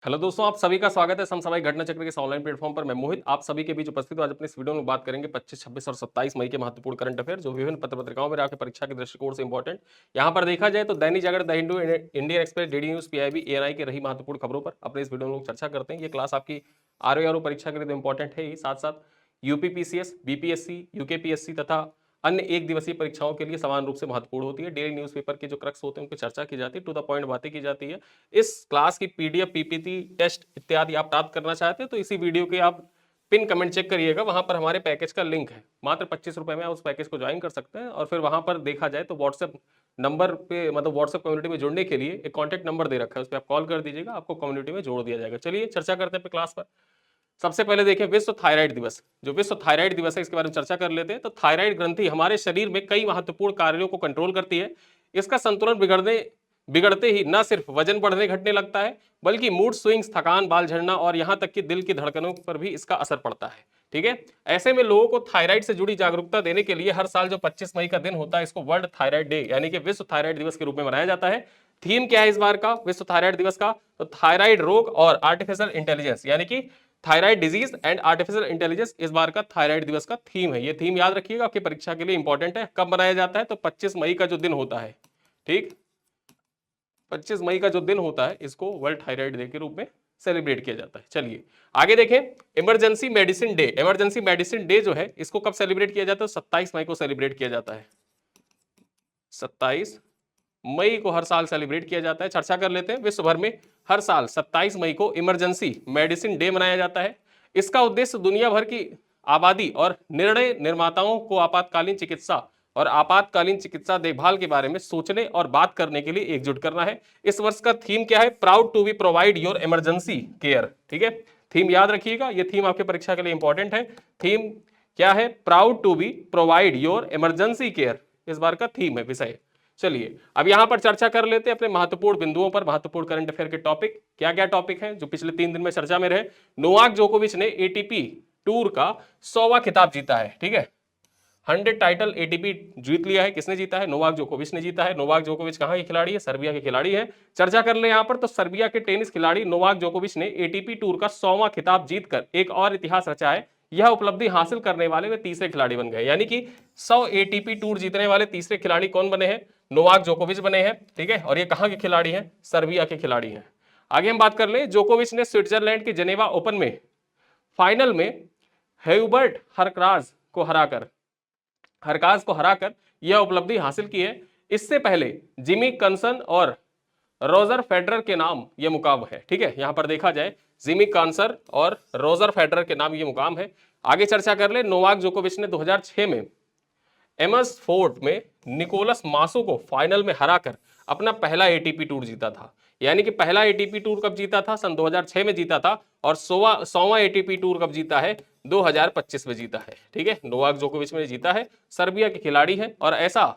Hello दोस्तों, आप सभी का स्वागत है समसामयिक घटना चक्र के इस ऑनलाइन प्लेटफॉर्म पर। मैं मोहित आप सभी के बीच उपस्थित हूं। आज अपने इस वीडियो में बात करेंगे 25, 26 और 27 मई के महत्वपूर्ण करंट अफेयर जो विभिन्न पत्र पत्रिकाओं में आपके परीक्षा के दृष्टिकोण से इंपॉर्टेंट। यहां पर देखा जाए तो Dainik Jagran, The Hindu, Indian Express, DD News, PIB, ANI की रही महत्वपूर्ण खबरों पर अपने इस वीडियो में लोग चर्चा करते हैं। ये क्लास आपकी आरओ परीक्षा के लिए तो इंपॉर्टेंट है ही, साथ साथ यूपीपीसीएस, बीपीएससी, यूकेपीएससी तथा अन्य एक दिवसीय परीक्षाओं के लिए समान रूप से महत्वपूर्ण होती है। डेली न्यूज़पेपर के जो क्रक्स होते हैं उन पर चर्चा की जाती है, टू द पॉइंट बातें की जाती है। इस क्लास की पीडीएफ, पीपीटी, टेस्ट इत्यादि आप प्राप्त करना चाहते हैं तो इसी वीडियो के आप पिन कमेंट चेक करिएगा, वहां पर हमारे पैकेज का लिंक है। मात्र 25 रुपए में आप उस पैकेज को ज्वाइन कर सकते हैं और फिर वहां पर देखा जाए तो व्हाट्सएप नंबर पे, मतलब व्हाट्सएप कम्युनिटी में जुड़ने के लिए एक कॉन्टैक्ट नंबर दे रखा है, उस पर आप कॉल कर दीजिएगा, आपको कम्युनिटी में जोड़ दिया जाएगा। चलिए चर्चा करते हैं क्लास पर। सबसे पहले देखें विश्व थायराइड दिवस। जो विश्व थायराइड दिवस है इसके बारे में चर्चा कर लेते हैं। तो थायराइड ग्रंथि हमारे शरीर में कई महत्वपूर्ण कार्यों को कंट्रोल करती है। इसका संतुलन बिगड़ते ही न सिर्फ वजन बढ़ने घटने लगता है बल्कि मूड स्विंग्स, थकान, बाल झड़ना और यहां तक कि दिल की धड़कनों पर भी इसका असर पड़ता है। ठीक है, ऐसे में लोगों को थायराइड से जुड़ी जागरूकता देने के लिए हर साल जो 25 मई का दिन होता है इसको वर्ल्ड थायराइड डे यानी कि विश्व थायराइड दिवस के रूप में मनाया जाता है। थीम क्या है इस बार का विश्व थायराइड दिवस का? तो थायराइड रोग और आर्टिफिशियल इंटेलिजेंस यानी कि thyroid disease and artificial intelligence इस बार का थायराइड दिवस का थीम है। ये थीम याद रखिएगा, आपकी परीक्षा के लिए इंपॉर्टेंट है। कब मनाया जाता है? तो 25 मई का जो दिन होता है, ठीक, 25 मई का जो दिन होता है इसको वर्ल्ड थायराइड डे के रूप में सेलिब्रेट किया जाता है। चलिए आगे देखें, emergency medicine day. Emergency medicine day जो है इसको कब सेलिब्रेट किया जाता है? 27 मई को सेलिब्रेट किया जाता है। 27 मई को हर साल सेलिब्रेट किया जाता है। चर्चा कर लेते हैं। विश्व भर में हर साल 27 मई को इमरजेंसी मेडिसिन डे मनाया जाता है। इसका उद्देश्य दुनिया भर की आबादी और निर्णय निर्माताओं को आपातकालीन चिकित्सा और आपातकालीन चिकित्सा देखभाल के बारे में सोचने और बात करने के लिए एकजुट करना है। इस वर्ष का थीम क्या है? Proud to be provide your emergency care. ठीक है, थीम याद रखिएगा, यह थीम आपके परीक्षा के लिए इंपॉर्टेंट है। थीम क्या है? Proud to be provide your emergency care इस बार का थीम है, विषय। चलिए अब यहां पर चर्चा कर लेते हैं अपने महत्वपूर्ण बिंदुओं पर। महत्वपूर्ण करंट अफेयर के टॉपिक क्या क्या टॉपिक हैं जो पिछले 3 दिन में चर्चा में रहे? नोवाक जोकोविच ने एटीपी टूर का 100वां खिताब जीता है। ठीक है, 100 टाइटल एटीपी जीत लिया है। किसने जीता है? नोवाक जोकोविच ने जीता है। नोवाक जोकोविच कहां के खिलाड़ी है? सर्बिया के खिलाड़ी है। चर्चा कर ले यहां पर, तो सर्बिया के टेनिस खिलाड़ी नोवाक जोकोविच ने एटीपी टूर का 100वां खिताब जीतकर एक और इतिहास रचा है। यह उपलब्धि हासिल करने वाले वे तीसरे खिलाड़ी बन गए, यानी कि 100 एटीपी टूर जीतने वाले तीसरे खिलाड़ी कौन बने हैं? नोवाक जोकोविच बने हैं। ठीक है, और ये कहां के खिलाड़ी हैं? सर्बिया के खिलाड़ी हैं। आगे हम बात कर ले, जोकोविच ने स्विट्जरलैंड के जेनेवा ओपन में फाइनल में ह्यूबर्ट हरकाज को हराकर यह उपलब्धि हासिल की है। इससे पहले जिमी कंसन और रोजर फेडरर के नाम यह मुकाम है। ठीक है, यहां पर देखा जाए जिमी कांसर और रोजर फेडरर के नाम यह मुकाम है। आगे चर्चा कर ले, नोवाक जोकोविच ने 2006 में एमस फोर्ड में निकोलस मासो को फाइनल में हराकर अपना पहला एटीपी टूर जीता था। यानी कि पहला एटीपी टूर कब जीता था? सन 2006 में जीता था। और 100वां एटीपी टूर कब जीता है? 2025 में जीता है। ठीक है, नोवाक जोकोविच में जीता है, सर्बिया के खिलाड़ी है और ऐसा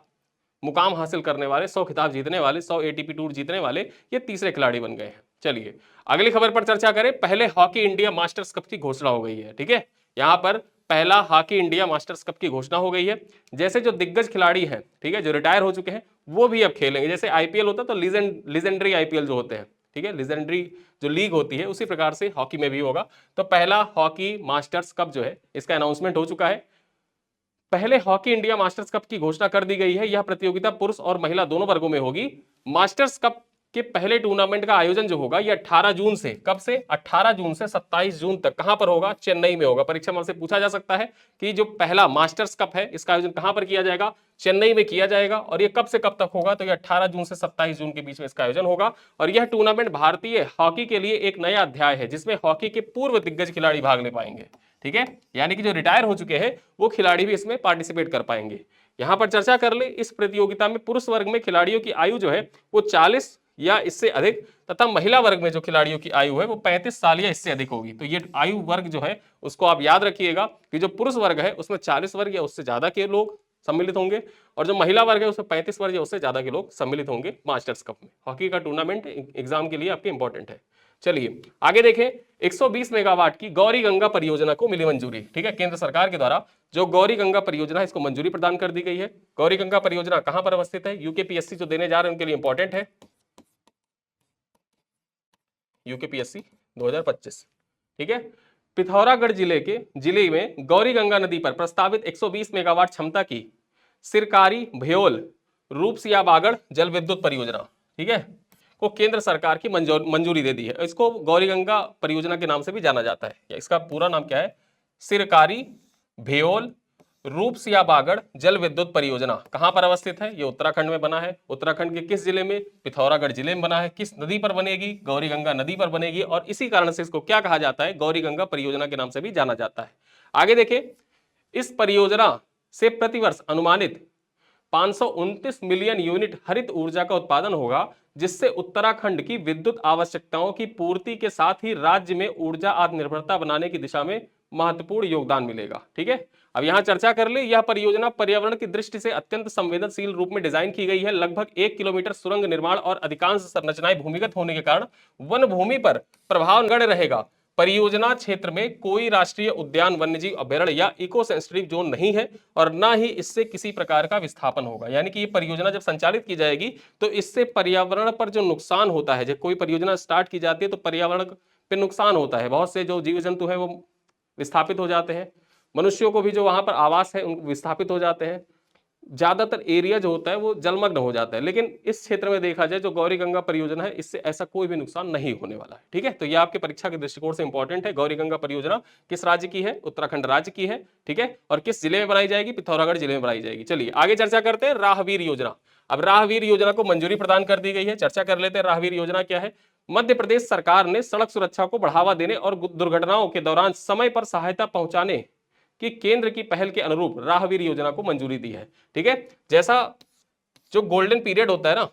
मुकाम हासिल करने वाले, 100 खिताब जीतने वाले, 100 एटीपी टूर जीतने वाले ये तीसरे खिलाड़ी बन गए हैं। चलिए अगली खबर पर चर्चा करें। पहले हॉकी इंडिया मास्टर्स कप की घोषणा हो गई है। ठीक है, यहां पर पहला हॉकी इंडिया मास्टर्स कप की घोषणा हो गई है। जैसे जो दिग्गज खिलाड़ी हैं, ठीक है, जो रिटायर हो चुके हैं वो भी अब खेलेंगे। जैसे आईपीएल होता है तो लीजेंडरी आईपीएल जो होते हैं, ठीक है, लीजेंडरी जो लीग होती है, उसी प्रकार से हॉकी में भी होगा। तो पहला हॉकी मास्टर्स कप जो है इसका अनाउंसमेंट हो चुका है। पहले हॉकी इंडिया मास्टर्स कप की घोषणा कर दी गई है। यह प्रतियोगिता पुरुष और महिला दोनों वर्गों में होगी। मास्टर्स कप के पहले टूर्नामेंट का आयोजन जो होगा यह 18 जून से, कब से? 18 जून से 27 जून तक कहां पर होगा? चेन्नई में होगा। परीक्षा में से पूछा जा सकता है कि जो पहला मास्टर्स कप है इसका आयोजन कहां पर किया जाएगा? चेन्नई में किया जाएगा। और यह कब से कब तक होगा? तो यह 18 जून से 27 जून के बीच में इसका आयोजन होगा। और यह टूर्नामेंट भारतीय हॉकी के लिए एक नया अध्याय है जिसमें हॉकी के पूर्व दिग्गज खिलाड़ी भाग ले पाएंगे। ठीक है, यानी कि जो रिटायर हो चुके हैं वो खिलाड़ी भी इसमें पार्टिसिपेट कर पाएंगे। यहां पर चर्चा कर ले, इस प्रतियोगिता में पुरुष वर्ग में खिलाड़ियों की आयु जो है वो 40 या इससे अधिक तथा महिला वर्ग में जो खिलाड़ियों की आयु है वो 35 साल या इससे अधिक होगी। तो ये आयु वर्ग जो है उसको आप याद रखिएगा कि जो पुरुष वर्ग है उसमें 40 वर्ग या उससे ज्यादा के लोग सम्मिलित होंगे और जो महिला वर्ग है उसमें 35 वर्ग या उससे ज्यादा के लोग सम्मिलित होंगे मास्टर्स कप में। हॉकी का टूर्नामेंट एग्जाम के लिए आपके इंपॉर्टेंट है। चलिए आगे देखें, 120 मेगावाट की गौरी गंगा परियोजना को मिली मंजूरी। ठीक है, केंद्र सरकार के द्वारा जो गौरी गंगा परियोजना है इसको मंजूरी प्रदान कर दी गई है। गौरी गंगा परियोजना कहां पर अवस्थित है? यूकेपीएससी जो देने जा रहे हैं उनके लिए इंपॉर्टेंट है। यूकेपीएससी 2025। ठीक है, पिथौरागढ़ जिले में गौरी गंगा नदी पर प्रस्तावित 120 मेगावाट क्षमता की सिरकारी भयोल रूपसिया बागड़ जल विद्युत परियोजना, ठीक है, को केंद्र सरकार की मंजूरी दे दी है। इसको गौरी गंगा परियोजना के नाम से भी जाना जाता है। या इसका पूरा नाम क्या है? सिरकारी भयोल रूपसिया बागड़ जल विद्युत परियोजना। कहां पर अवस्थित है? ये उत्तराखंड में बना है। उत्तराखंड के किस जिले में? पिथौरागढ़ जिले में बना है। किस नदी पर बनेगी? गौरी गंगा नदी पर बनेगी। और इसी कारण से इसको क्या कहा जाता है? गौरी गंगा परियोजना के नाम से भी जाना जाता है। आगे देखिए, इस परियोजना से प्रतिवर्ष अनुमानित 529 मिलियन यूनिट हरित ऊर्जा का उत्पादन होगा, जिससे उत्तराखंड की विद्युत आवश्यकताओं की पूर्ति के साथ ही राज्य में ऊर्जा आत्मनिर्भरता बनाने की दिशा में महत्वपूर्ण योगदान मिलेगा। ठीक है, अब यहां चर्चा कर ले। यह परियोजना पर्यावरण की दृष्टि से अत्यंत संवेदनशील रूप में डिजाइन की गई है। लगभग 1 किलोमीटर सुरंग निर्माण और अधिकांश संरचनाएं भूमिगत होने के कारण वन भूमि पर प्रभाव नगण्य रहेगा। परियोजना क्षेत्र में कोई राष्ट्रीय उद्यान, वन्यजीव अभ्यारण्य या इको सेंसिटिव जोन नहीं है और ना ही इससे किसी प्रकार का विस्थापन होगा। यानी कि ये परियोजना जब संचालित की जाएगी तो इससे पर्यावरण पर जो नुकसान होता है, जब कोई परियोजना स्टार्ट की जाती है तो पर्यावरण पे नुकसान होता है। बहुत से जो जीव जंतु है वो विस्थापित हो जाते हैं, मनुष्यों को भी जो वहां पर आवास है उन विस्थापित हो जाते हैं, ज्यादातर एरिया जो होता है वो जलमग्न हो जाता है। लेकिन इस क्षेत्र में देखा जाए जो गौरी गंगा परियोजना है, इससे ऐसा कोई भी नुकसान नहीं होने वाला है। ठीक है, तो ये आपके परीक्षा के दृष्टिकोण से इंपॉर्टेंट है। गौरी गंगा परियोजना किस राज्य की है? उत्तराखंड राज्य की है। ठीक है, और किस जिले में बनाई जाएगी? पिथौरागढ़ जिले में बनाई जाएगी। चलिए आगे चर्चा करते हैं राहवीर योजना। अब राहवीर योजना को मंजूरी प्रदान कर दी गई है। चर्चा कर लेते हैं राहवीर योजना क्या है। मध्य प्रदेश सरकार ने सड़क सुरक्षा को बढ़ावा देने और दुर्घटनाओं के दौरान समय पर सहायता पहुंचाने कि केंद्र की पहल के अनुरूप राहवीर योजना को मंजूरी दी है। ठीक है, जैसा जो गोल्डन पीरियड होता है ना,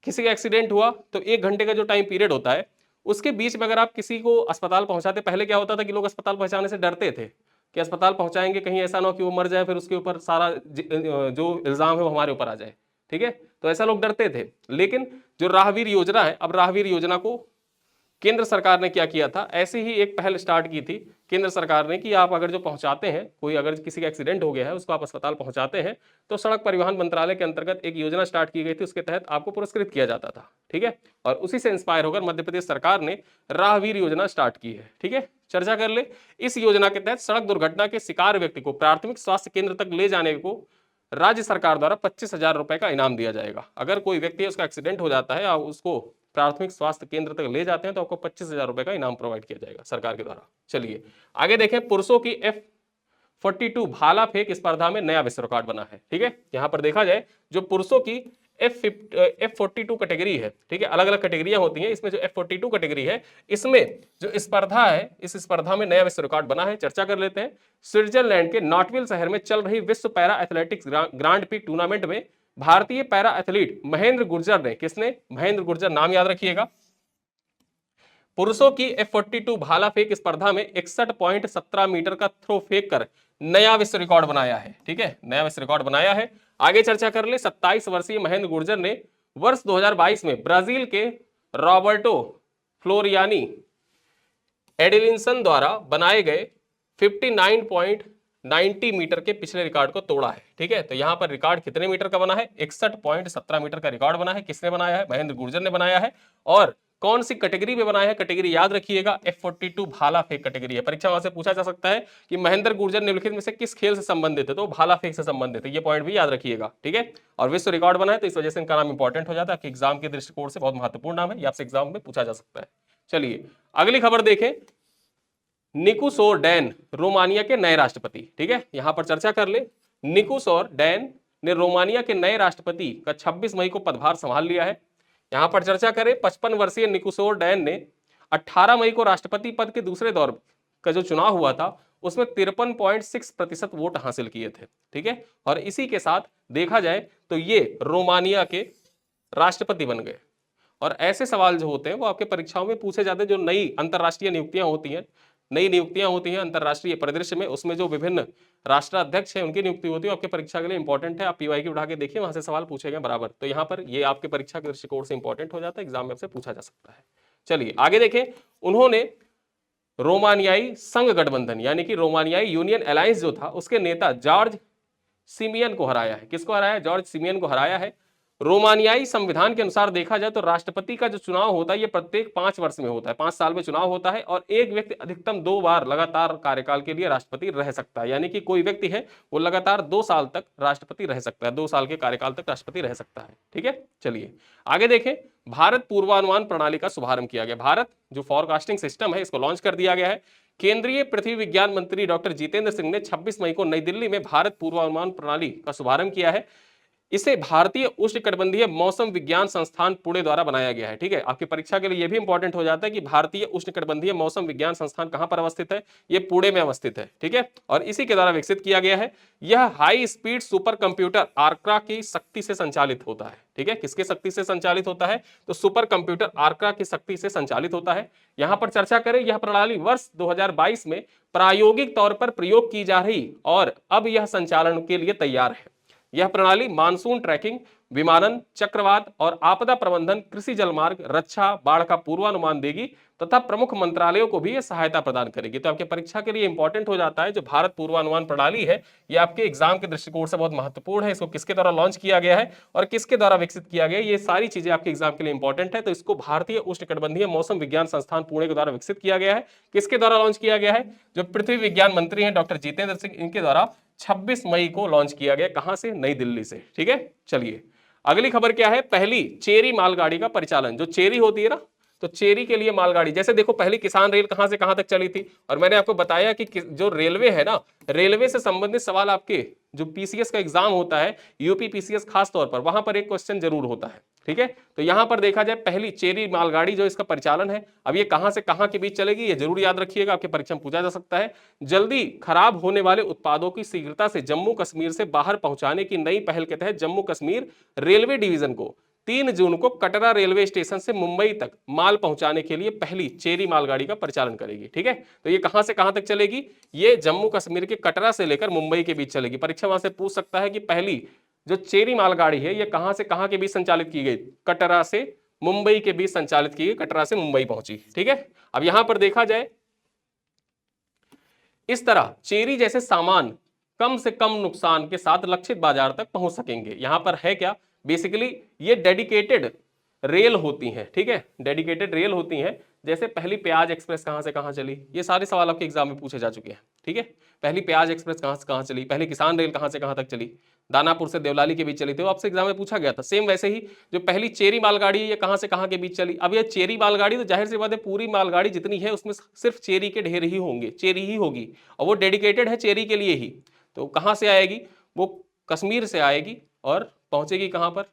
किसी का एक्सीडेंट हुआ तो 1 घंटे का जो टाइम पीरियड होता है, उसके बीच में अगर आप किसी को अस्पताल पहुंचाते, पहले क्या होता था कि लोग अस्पताल पहुंचाने से डरते थे कि अस्पताल पहुंचाएंगे कहीं ऐसा ना हो कि वो मर जाए, फिर उसके ऊपर सारा जो इल्जाम है वो हमारे ऊपर आ जाए। ठीक है, तो ऐसा लोग डरते थे। लेकिन जो राहवीर योजना है, अब राहवीर योजना को केंद्र सरकार ने क्या किया था, ऐसी ही एक पहल स्टार्ट की थी केंद्र सरकार ने कि आप अगर जो पहुंचाते हैं, कोई अगर किसी का एक्सीडेंट हो गया है उसको आप अस्पताल पहुंचाते हैं, तो सड़क परिवहन मंत्रालय के अंतर्गत एक योजना स्टार्ट की गई थी, उसके तहत आपको पुरस्कृत किया जाता था। ठीक है, और उसी से इंस्पायर होकर मध्य प्रदेश सरकार ने राहवीर योजना स्टार्ट की है। ठीक है, चर्चा कर ले। इस योजना के तहत सड़क दुर्घटना के शिकार व्यक्ति को प्राथमिक स्वास्थ्य केंद्र तक ले जाने को राज्य सरकार द्वारा 25,000 रुपए का इनाम दिया जाएगा। अगर कोई व्यक्ति उसका एक्सीडेंट हो जाता है और उसको प्राथमिक स्वास्थ्य केंद्र तक ले जाते हैं तो आपको 25,000 रुपए का इनाम प्रोवाइड किया जाएगा सरकार के द्वारा। चलिए आगे देखें। पुरुषों की F42 भाला फेंक स्पर्धा में नया विश्व रिकॉर्ड बना है। ठीक है, यहां पर देखा जाए जो पुरुषों की F42 कैटेगरी है, ठीक है, अलग अलग कैटेगरियां होती हैं, इसमें जो F42 कैटेगरी है, इसमें जो स्पर्धा है, इस स्पर्धा में नया विश्व रिकॉर्ड बना है। चर्चा कर लेते हैं। स्विट्जरलैंड के नॉटविल शहर में चल रही विश्व para athletics grand pre tournament में भारतीय पैरा एथलीट महेंद्र गुर्जर ने, किसने? महेंद्र गुर्जर, नाम याद रखिएगा। पुरुषों की F42 भाला फेंक स्पर्धा में 61.17 मीटर का थ्रो फेंक कर नया विश्व रिकॉर्ड बनाया है। ठीक है, नया विश्व रिकॉर्ड बनाया है। आगे चर्चा कर ले। 27 वर्षीय महेंद्र गुर्जर ने वर्ष 2022 में ब्राजील के रॉबर्टो फ्लोरियानी एडिलिंसन द्वारा बनाए गए 59.90 मीटर के पिछले रिकॉर्ड को तोड़ा है। ठीक है, तो यहां पर रिकॉर्ड कितने मीटर का बना है? 61.17 मीटर का रिकॉर्ड बना है। किसने बनाया है? महेंद्र गुर्जर ने बनाया है। और कौन सी कैटेगरी में बनाया है? कैटेगरी याद रखिएगा, F42 भाला फेंक कैटेगरी है। परीक्षा वहां से पूछा जा सकता है कि महेंद्र गुर्जर निम्नलिखित में से किस खेल से संबंधित है, तो भाला फेंक से संबंधित है। ये पॉइंट भी याद रखिएगा। ठीक है, और विश्व रिकॉर्ड बना है तो इस वजह से इनका नाम इंपॉर्टेंट हो जाता है। एग्जाम के दृष्टिकोण से बहुत महत्वपूर्ण नाम है, ये आपसे एग्जाम में पूछा जा सकता है। चलिए अगली खबर देखें। निकोसोर डैन रोमानिया के नए राष्ट्रपति। ठीक है, यहां पर चर्चा कर ले। निकोसोर डैन ने रोमानिया के नए राष्ट्रपति का 26 मई को पदभार संभाल लिया है। यहां पर चर्चा करें। 55 वर्षीय निकोसोर डैन ने 18 मई को राष्ट्रपति पद के दूसरे दौर का जो चुनाव हुआ था उसमें 53.6% वोट हासिल किए थे। ठीक है, और इसी के साथ देखा जाए तो ये रोमानिया के राष्ट्रपति बन गए। और ऐसे सवाल जो होते हैं वो आपके परीक्षाओं में पूछे जाते हैं। जो नई अंतरराष्ट्रीय नियुक्तियां होती हैं, नई नियुक्तियां होती हैं अंतरराष्ट्रीय परिदृश्य में, उसमें जो विभिन्न राष्ट्राध्यक्ष हैं उनकी नियुक्ति होती है, आपके परीक्षा के लिए इंपॉर्टेंट है। आप पीवाई की उठा के देखिए, वहां से सवाल पूछे गए बराबर। तो यहाँ पर ये आपके परीक्षा के दृष्टिकोण से इंपॉर्टेंट हो जाता है, एग्जाम में आपसे पूछा जा सकता है। चलिए आगे देखें। उन्होंने रोमानियाई संघ गठबंधन यानी कि रोमानियाई यूनियन अलायंस जो था उसके नेता जॉर्ज सिमियन को हराया है। किसको हराया है? जॉर्ज सिमियन को हराया है। रोमानियाई संविधान के अनुसार देखा जाए तो राष्ट्रपति का जो चुनाव होता है ये प्रत्येक 5 वर्ष में होता है, 5 साल में चुनाव होता है और एक व्यक्ति अधिकतम 2 बार लगातार कार्यकाल के लिए राष्ट्रपति रह सकता है। यानी कि कोई व्यक्ति है वो लगातार 2 साल तक राष्ट्रपति रह सकता है, 2 साल के कार्यकाल तक राष्ट्रपति रह सकता है। ठीक है, चलिए आगे देखें। भारत पूर्वानुमान प्रणाली का शुभारंभ किया गया। भारत जो फॉरकास्टिंग सिस्टम है इसको लॉन्च कर दिया गया है। केंद्रीय पृथ्वी विज्ञान मंत्री डॉक्टर जितेंद्र सिंह ने 26 मई को नई दिल्ली में भारत पूर्वानुमान प्रणाली का शुभारंभ किया है। इसे भारतीय उष्णकटिबंधीय मौसम विज्ञान संस्थान पुणे द्वारा बनाया गया है। ठीक है, आपकी परीक्षा के लिए यह भी इंपॉर्टेंट हो जाता है कि भारतीय उष्णकटिबंधीय मौसम विज्ञान संस्थान कहां पर अवस्थित है, यह पुणे में अवस्थित है। ठीक है, और इसी के द्वारा विकसित किया गया है। यह हाई स्पीड सुपर कंप्यूटर आर्क्रा की शक्ति से संचालित होता है। ठीक है, किसके शक्ति से संचालित होता है, तो सुपर कंप्यूटर आर्क्रा की शक्ति से संचालित होता है। यहां पर चर्चा करें, यह प्रणाली वर्ष 2022 में प्रायोगिक तौर पर प्रयोग की जा रही और अब यह संचालन के लिए तैयार है। यह प्रणाली मानसून ट्रैकिंग, विमानन, चक्रवात और आपदा प्रबंधन, कृषि, जलमार्ग, रक्षा, बाढ़ का पूर्वानुमान देगी तथा प्रमुख मंत्रालयों को भी यह सहायता प्रदान करेगी। तो आपके परीक्षा के लिए इंपॉर्टेंट हो जाता है जो भारत पूर्वानुमान प्रणाली है, ये आपके एग्जाम के दृष्टिकोण से बहुत महत्वपूर्ण है। इसको किसके द्वारा लॉन्च किया गया है और किसके द्वारा विकसित किया गया है, ये सारी चीजें आपके एग्जाम के लिए इंपॉर्टेंट है। तो इसको भारतीय उष्णकटिबंधीय मौसम विज्ञान संस्थान पुणे के द्वारा विकसित किया गया है। किसके द्वारा लॉन्च किया गया है, जो पृथ्वी विज्ञान मंत्री हैं डॉक्टर जितेंद्र सिंह, इनके द्वारा 26 मई को लॉन्च किया गया। कहां से, नई दिल्ली से। ठीक है, चलिए अगली खबर क्या है, पहली चेरी मालगाड़ी का परिचालन। जो चेरी होती है ना, तो चेरी के लिए मालगाड़ी, जैसे देखो पहली किसान रेल कहां से कहां तक चली थी, और मैंने आपको बताया कि जो रेलवे है ना, रेलवे से संबंधित सवाल आपके जो पीसीएस का एग्जाम होता है, यूपी पीसीएस खास तौर पर, वहां पर एक क्वेश्चन जरूर होता है। ठीक है, तो यहां पर देखा जाए पहली चेरी मालगाड़ी जो इसका परिचालन है, अब ये कहां से कहां के बीच चलेगी, ये जरूर याद रखिएगा, आपके परीक्षा में पूछा जा सकता है। जल्दी खराब होने वाले उत्पादों की शीघ्रता से जम्मू कश्मीर से बाहर पहुंचाने की नई पहल के तहत जम्मू कश्मीर रेलवे डिवीजन को 3 जून को कटरा रेलवे स्टेशन से मुंबई तक माल पहुंचाने के लिए पहली चेरी मालगाड़ी का परिचालन करेगी। ठीक है, तो ये कहां से कहां तक चलेगी, ये जम्मू कश्मीर के कटरा से लेकर मुंबई के बीच चलेगी। परीक्षा वहां से पूछ सकता है कि पहली जो चेरी मालगाड़ी है ये कहां से कहां के बीच संचालित की गई, कटरा से मुंबई के बीच संचालित की गई, कटरा से मुंबई पहुंची। ठीक है, अब यहां पर देखा जाए इस तरह चेरी जैसे सामान कम से कम नुकसान के साथ लक्षित बाजार तक पहुंच सकेंगे। यहां पर है क्या, बेसिकली ये डेडिकेटेड रेल होती हैं। ठीक है, डेडिकेटेड रेल होती हैं। जैसे पहली प्याज एक्सप्रेस कहां से कहां चली, ये सारे सवाल आपके एग्जाम में पूछे जा चुके हैं। ठीक है, पहली प्याज एक्सप्रेस कहां से कहां चली, पहली किसान रेल कहां से कहां तक चली, दानापुर से देवलाली के बीच चली थी, वो आपसे एग्जाम में पूछा गया था। सेम वैसे ही जो पहली चेरी मालगाड़ी ये कहां से कहां के बीच चली। अब ये चेरी मालगाड़ी तो जाहिर सी बात है पूरी मालगाड़ी जितनी है उसमें सिर्फ चेरी के ढेर ही होंगे, चेरी ही होगी, और वो डेडिकेटेड है चेरी के लिए ही। तो कहां से आएगी, वो कश्मीर से आएगी और पहुंचेगी कहां पर,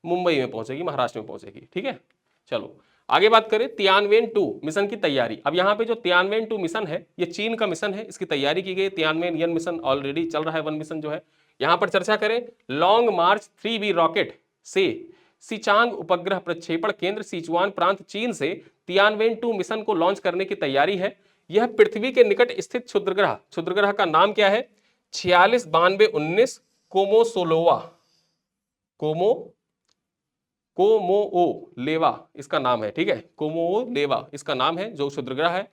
मुंबई में पहुंचेगी, महाराष्ट्र में पहुंचेगी। ठीक है, चलो आगे बात करें तियानवेन 2 मिशन की तैयारी। अब यहाँ पे जो तियानवेन 2 मिशन है ये चीन का मिशन है, इसकी तैयारी की गई। तियानवेन यन मिशन ऑलरेडी चल रहा है, 1 मिशन जो है। यहाँ पर चर्चा करें, लॉन्ग मार्च 3B रॉकेट से सिचांग उपग्रह प्रक्षेपण केंद्र सिचुआन प्रांत चीन से तियानवेन 2 मिशन को लॉन्च करने की तैयारी है। यह पृथ्वी के निकट स्थित क्षुद्रग्रह का नाम क्या है, 469219 कोमोसोलोवा, कोमोओलेवा इसका नाम है। ठीक है, कोमोओलेवा इसका नाम है जो क्षुद्रग्रह है।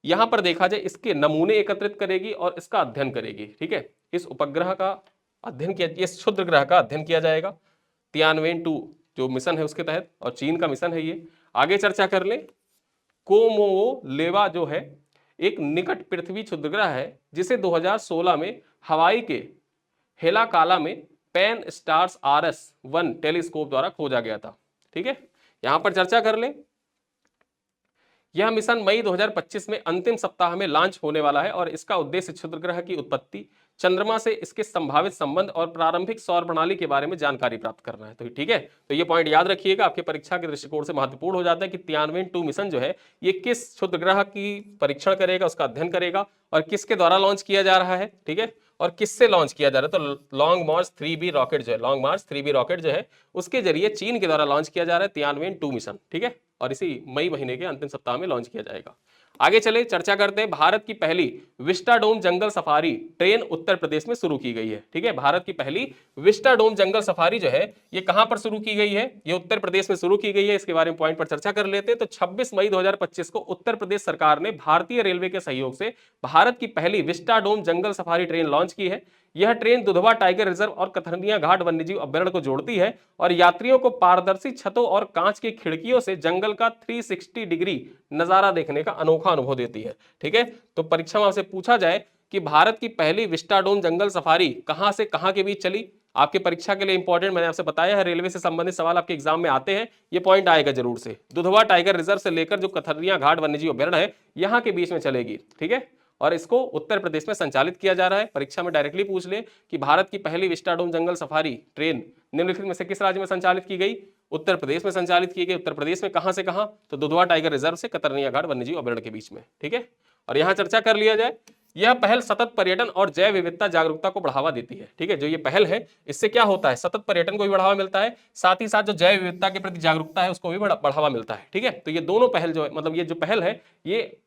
यहां पर देखा जाए इसके नमूने एकत्रित करेगी और इसका अध्ययन करेगी। ठीक है, इस उपग्रह का अध्ययन किया, इस क्षुद्रग्रह का अध्ययन किया जाएगा तियानवेन 2 जो मिशन है उसके तहत, और चीन का मिशन है ये। आगे चर्चा कर ले, कोमोओलेवा जो है एक निकट पृथ्वी क्षुद्रग्रह है जिसे 2016 में हवाई के हेलाकाला में पेन स्टार्स RS-1 टेलीस्कोप द्वारा खोजा गया था। ठीक है, यहां पर चर्चा कर ले, यह मिशन मई 2025 में अंतिम सप्ताह में लॉन्च होने वाला है और इसका उद्देश्य क्षुद्रग्रह की उत्पत्ति, चंद्रमा से इसके संभावित संबंध और प्रारंभिक सौर प्रणाली के बारे में जानकारी प्राप्त करना है। तो ठीक है, तो ये पॉइंट याद रखिएगा, आपके परीक्षा के दृष्टिकोण से महत्वपूर्ण हो जाता है कि तियानवेन 2 मिशन जो है ये किस क्षुद्रग्रह की परीक्षण करेगा, उसका अध्ययन करेगा और किसके द्वारा लॉन्च किया जा रहा है। ठीक है, और किससे लॉन्च किया जा रहा है, तो लॉन्ग मार्च 3B रॉकेट जो है, लॉन्ग मार्च 3B रॉकेट जो है उसके जरिए चीन के द्वारा लॉन्च किया जा रहा है तियानवेन 2 मिशन। ठीक है, और इसी मई महीने के अंतिम सप्ताह में लॉन्च किया जाएगा। आगे चले चर्चा करते हैं। भारत की पहली विस्टाडोम जंगल सफारी ट्रेन उत्तर प्रदेश में शुरू की गई है। ठीक है, भारत की पहली विस्टाडोम जंगल सफारी जो है ये कहां पर शुरू की गई है? ये उत्तर प्रदेश में शुरू की गई है। इसके बारे में पॉइंट पर चर्चा कर लेते हैं। तो 26 मई 2025 को उत्तर प्रदेश सरकार ने भारतीय रेलवे के सहयोग से भारत की पहली विस्टाडोम जंगल सफारी ट्रेन लॉन्च की है। यह ट्रेन दुधवा टाइगर रिजर्व और कथरनिया घाट वन्यजीव अभ्यारण्य को जोड़ती है और यात्रियों को पारदर्शी छतों और कांच की खिड़कियों से जंगल का 360 डिग्री नजारा देखने का अनोखा अनुभव देती है। ठीक है, तो परीक्षा में आपसे पूछा जाए कि भारत की पहली विस्टाडोम जंगल सफारी कहां से कहां के बीच चली, आपके परीक्षा के लिए इंपॉर्टेंट, मैंने आपसे बताया है रेलवे से संबंधित सवाल आपके एग्जाम में आते हैं, ये पॉइंट आएगा जरूर से। दुधवा टाइगर रिजर्व से लेकर जो कथरनिया घाट वन्यजीव अभ्यारण्य है यहां के बीच में चलेगी। ठीक है, और इसको उत्तर प्रदेश में संचालित किया जा रहा है। परीक्षा में डायरेक्टली पूछ ले कि भारत की पहली विस्टाडोम जंगल सफारी ट्रेन निम्नलिखित में से किस राज्य में संचालित की गई? उत्तर प्रदेश में संचालित की गई। उत्तर प्रदेश में कहां से कहां? तो दुधवा टाइगर रिजर्व से कतरनिया घाट वन्यजीव अभ्यारण्य के बीच में। ठीक है, और यहां चर्चा कर लिया जाए, यह पहल सतत पर्यटन और जैव विविधता जागरूकता को बढ़ावा देती है। ठीक है, जो ये पहल है इससे क्या होता है? सतत पर्यटन को भी बढ़ावा मिलता है, साथ ही साथ जो जैव विविधता के प्रति जागरूकता है उसको भी बढ़ावा मिलता है। ठीक है, तो ये दोनों पहल जो है, मतलब ये जो पहल है ये